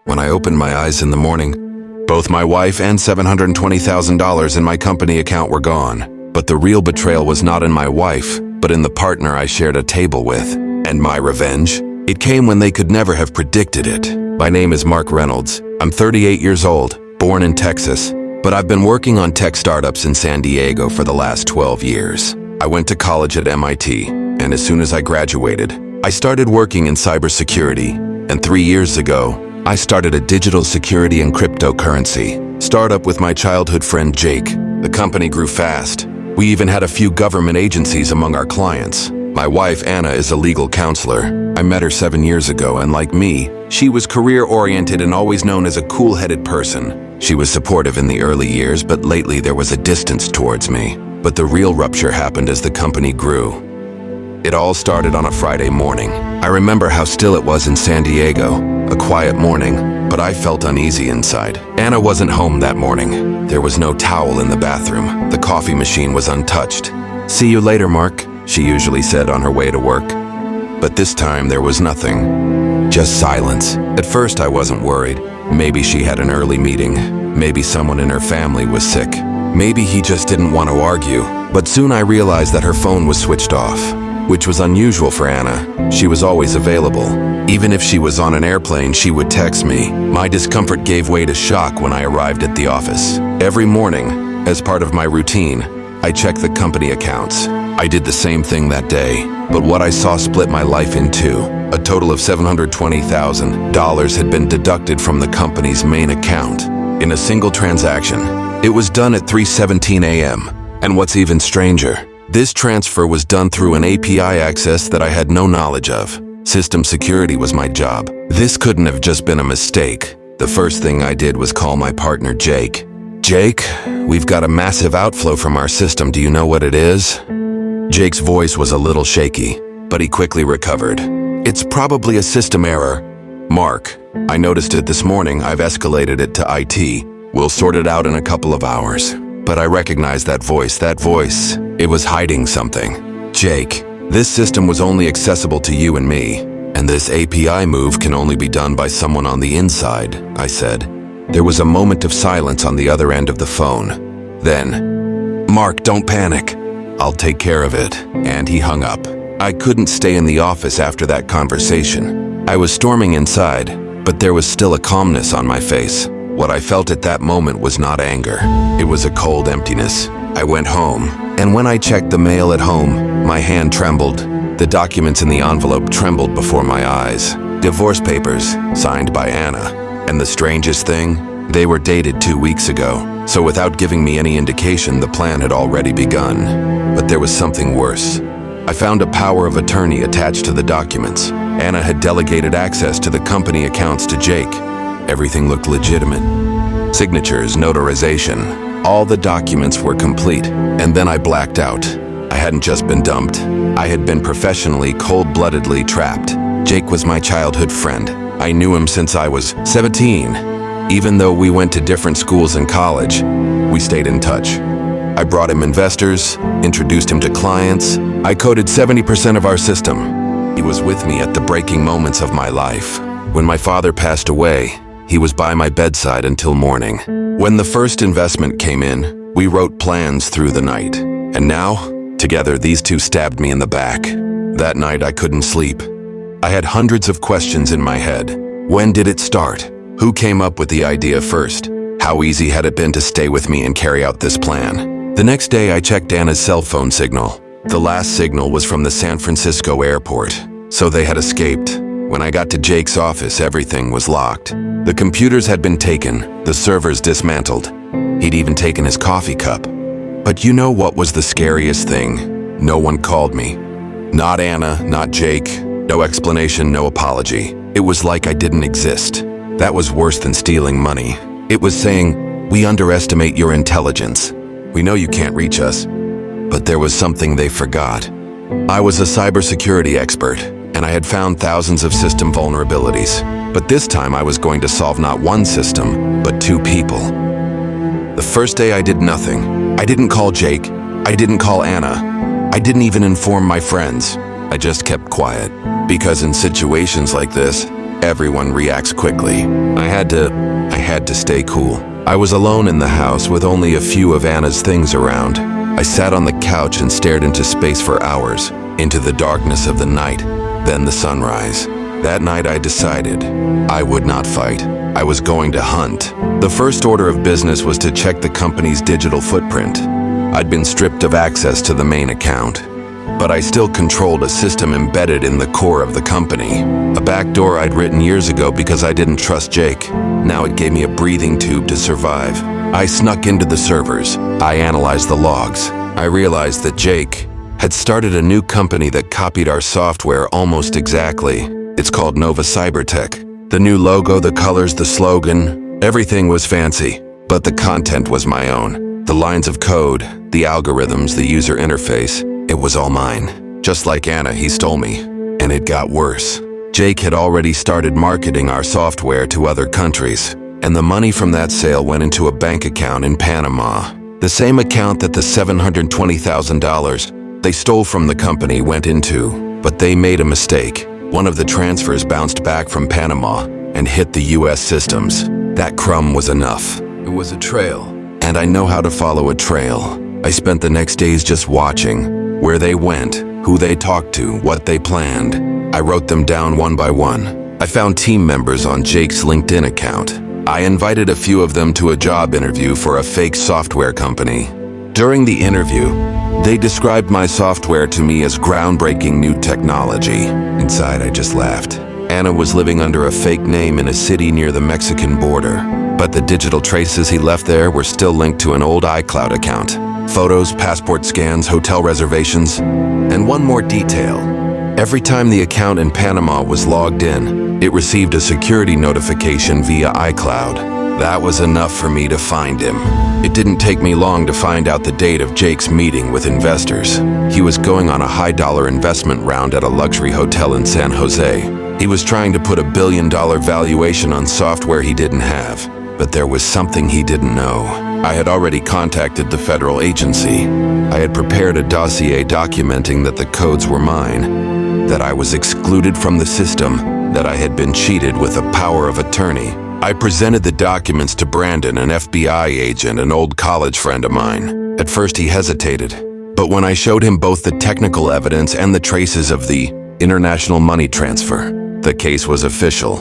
When I opened my eyes in the morning, both my wife and $720,000 in my company account were gone. But the real betrayal was not in my wife, but in the partner I shared a table with. And my revenge? It came when they could never have predicted it. My name is Mark Reynolds. I'm 38 years old, born in Texas, but I've been working on tech startups in San Diego for the last 12 years. I went to college at MIT, and as soon as I graduated, I started working in cybersecurity. And 3 years ago, I started a digital security and cryptocurrency startup with my childhood friend Jake. The company grew fast. We even had a few government agencies among our clients. My wife, Anna, is a legal counselor. I met her 7 years ago, and like me, she was career-oriented and always known as a cool-headed person. She was supportive in the early years, but lately there was a distance towards me. But the real rupture happened as the company grew. It all started on a Friday morning. I remember how still it was in San Diego, a quiet morning, but I felt uneasy inside. Anna wasn't home that morning. There was no towel in the bathroom. The coffee machine was untouched. "See you later, Mark," she usually said on her way to work. But this time there was nothing. Just silence. At first I wasn't worried. Maybe she had an early meeting. Maybe someone in her family was sick. Maybe he just didn't want to argue. But soon I realized that her phone was switched off, which was unusual for Anna. She was always available. Even if she was on an airplane, she would text me. My discomfort gave way to shock when I arrived at the office. Every morning, as part of my routine, I checked the company accounts. I did the same thing that day, but what I saw split my life in two. A total of $720,000 had been deducted from the company's main account in a single transaction. It was done at 3:17 a.m. And what's even stranger, this transfer was done through an API access that I had no knowledge of. System security was my job. This couldn't have just been a mistake. The first thing I did was call my partner Jake. "Jake, we've got a massive outflow from our system. Do you know what it is?" Jake's voice was a little shaky, but he quickly recovered. "It's probably a system error. Mark, I noticed it this morning. I've escalated it to IT. We'll sort it out in a couple of hours." But I recognized that voice. It was hiding something. "Jake, this system was only accessible to you and me, and this API move can only be done by someone on the inside," I said. There was a moment of silence on the other end of the phone. Then, "Mark, don't panic. I'll take care of it." And he hung up. I couldn't stay in the office after that conversation. I was storming inside, but there was still a calmness on my face. What I felt at that moment was not anger. It was a cold emptiness. I went home, and when I checked the mail at home, my hand trembled. The documents in the envelope trembled before my eyes. Divorce papers, signed by Anna. And the strangest thing, they were dated 2 weeks ago. So without giving me any indication, the plan had already begun. But there was something worse. I found a power of attorney attached to the documents. Anna had delegated access to the company accounts to Jake. Everything looked legitimate. Signatures, notarization, all the documents were complete. And then I blacked out. I hadn't just been dumped. I had been professionally, cold-bloodedly trapped. Jake was my childhood friend. I knew him since I was 17. Even though we went to different schools and college, we stayed in touch. I brought him investors, introduced him to clients. I coded 70% of our system. He was with me at the breaking moments of my life. When my father passed away, he was by my bedside until morning. When the first investment came in, we wrote plans through the night. And now, together, these two stabbed me in the back. That night, I couldn't sleep. I had hundreds of questions in my head. When did it start? Who came up with the idea first? How easy had it been to stay with me and carry out this plan? The next day, I checked Anna's cell phone signal. The last signal was from the San Francisco airport, so they had escaped. When I got to Jake's office, everything was locked. The computers had been taken, the servers dismantled. He'd even taken his coffee cup. But you know what was the scariest thing? No one called me. Not Anna, not Jake. No explanation, no apology. It was like I didn't exist. That was worse than stealing money. It was saying, "We underestimate your intelligence. We know you can't reach us." But there was something they forgot. I was a cybersecurity expert, and I had found thousands of system vulnerabilities. But this time I was going to solve not one system, but 2 people. The first day I did nothing. I didn't call Jake. I didn't call Anna. I didn't even inform my friends. I just kept quiet. Because in situations like this, everyone reacts quickly. I had to stay cool. I was alone in the house with only a few of Anna's things around. I sat on the couch and stared into space for hours, into the darkness of the night, then the sunrise. That night I decided I would not fight. I was going to hunt. The first order of business was to check the company's digital footprint. I'd been stripped of access to the main account, but I still controlled a system embedded in the core of the company. A backdoor I'd written years ago because I didn't trust Jake. Now it gave me a breathing tube to survive. I snuck into the servers. I analyzed the logs. I realized that Jake had started a new company that copied our software almost exactly. It's called Nova Cybertech. The new logo, the colors, the slogan, everything was fancy, but the content was my own. The lines of code, the algorithms, the user interface, it was all mine. Just like Anna, he stole me. And it got worse. Jake had already started marketing our software to other countries, and the money from that sale went into a bank account in Panama. The same account that the $720,000 they stole from the company went into, but they made a mistake. One of the transfers bounced back from Panama and hit the US systems. That crumb was enough. It was a trail, and I know how to follow a trail. I spent the next days just watching where they went, who they talked to, what they planned. I wrote them down one by one. I found team members on Jake's LinkedIn account. I invited a few of them to a job interview for a fake software company. During the interview, they described my software to me as groundbreaking new technology. Inside, I just laughed. Anna was living under a fake name in a city near the Mexican border, but the digital traces he left there were still linked to an old iCloud account. Photos, passport scans, hotel reservations, and one more detail. Every time the account in Panama was logged in, it received a security notification via iCloud. That was enough for me to find him. It didn't take me long to find out the date of Jake's meeting with investors. He was going on a high-dollar investment round at a luxury hotel in San Jose. He was trying to put $1 billion valuation on software he didn't have, but there was something he didn't know. I had already contacted the federal agency. I had prepared a dossier documenting that the codes were mine, that I was excluded from the system, that I had been cheated with a power of attorney. I presented the documents to Brandon, an FBI agent, an old college friend of mine. At first he hesitated, but when I showed him both the technical evidence and the traces of the international money transfer, the case was official.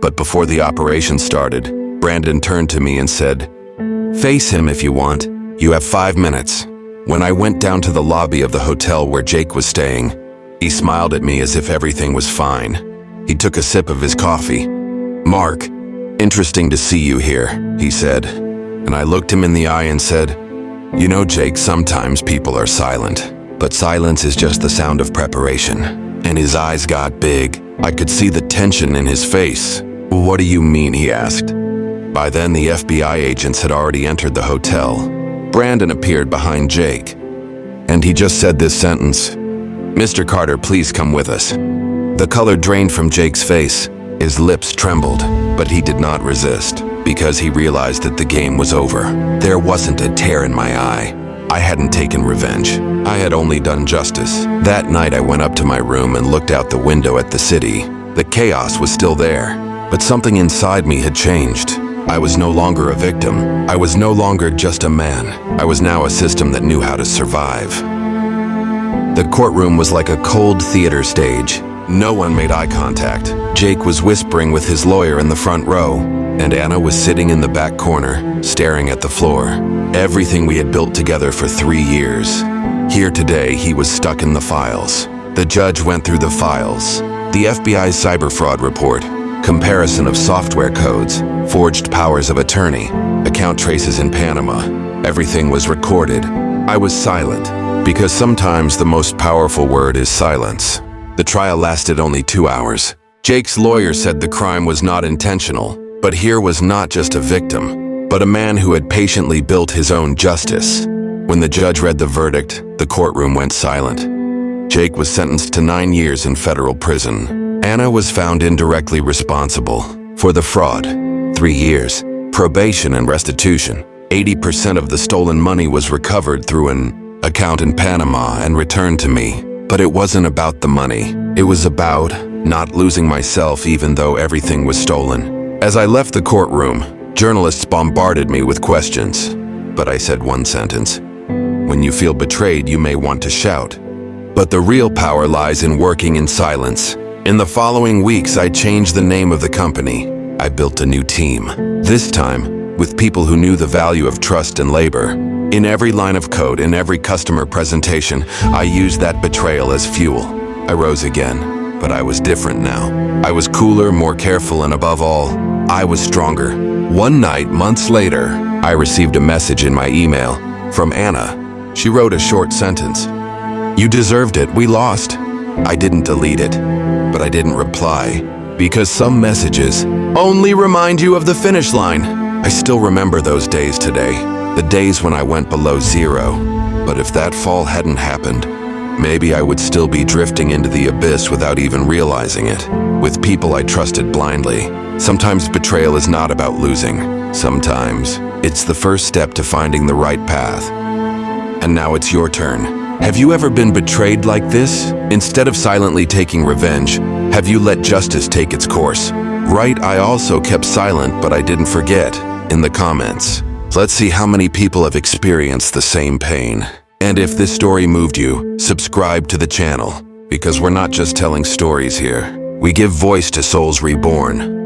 But before the operation started, Brandon turned to me and said, "Face him if you want. You have 5 minutes." When I went down to the lobby of the hotel where Jake was staying, he smiled at me as if everything was fine. He took a sip of his coffee. "Mark, interesting to see you here," he said. And I looked him in the eye and said, "You know, Jake, sometimes people are silent, but silence is just the sound of preparation." And his eyes got big. I could see the tension in his face. "What do you mean?" he asked. By then, the FBI agents had already entered the hotel. Brandon appeared behind Jake, and he just said this sentence, "Mr. Carter, please come with us." The color drained from Jake's face. His lips trembled, but he did not resist, because he realized that the game was over. There wasn't a tear in my eye. I hadn't taken revenge. I had only done justice. That night I went up to my room and looked out the window at the city. The chaos was still there, but something inside me had changed. I was no longer a victim. I was no longer just a man. I was now a system that knew how to survive. The courtroom was like a cold theater stage. No one made eye contact. Jake was whispering with his lawyer in the front row, and Anna was sitting in the back corner, staring at the floor. Everything we had built together for 3 years. Here today, he was stuck in the files. The judge went through the files. The FBI's cyber fraud report, comparison of software codes, forged powers of attorney, account traces in Panama. Everything was recorded. I was silent, because sometimes the most powerful word is silence. The trial lasted only 2 hours. Jake's lawyer said the crime was not intentional, but here was not just a victim, but a man who had patiently built his own justice. When the judge read the verdict, the courtroom went silent. Jake was sentenced to 9 years in federal prison. Anna was found indirectly responsible for the fraud. 3 years, probation and restitution. 80% of the stolen money was recovered through an account in Panama and returned to me. But it wasn't about the money. It was about not losing myself even though everything was stolen. As I left the courtroom, journalists bombarded me with questions. But I said one sentence. When you feel betrayed, you may want to shout. But the real power lies in working in silence. In the following weeks, I changed the name of the company. I built a new team. This time, with people who knew the value of trust and labor. In every line of code, in every customer presentation, I used that betrayal as fuel. I rose again, but I was different now. I was cooler, more careful, and above all, I was stronger. One night, months later, I received a message in my email from Anna. She wrote a short sentence. "You deserved it, we lost." I didn't delete it, but I didn't reply, because some messages only remind you of the finish line. I still remember those days today, the days when I went below zero. But if that fall hadn't happened, maybe I would still be drifting into the abyss without even realizing it, with people I trusted blindly. Sometimes betrayal is not about losing. Sometimes it's the first step to finding the right path. And now it's your turn. Have you ever been betrayed like this? Instead of silently taking revenge, have you let justice take its course? Right, I also kept silent, but I didn't forget. In the comments, let's see how many people have experienced the same pain. And if this story moved you, subscribe to the channel, because we're not just telling stories here. We give voice to souls reborn.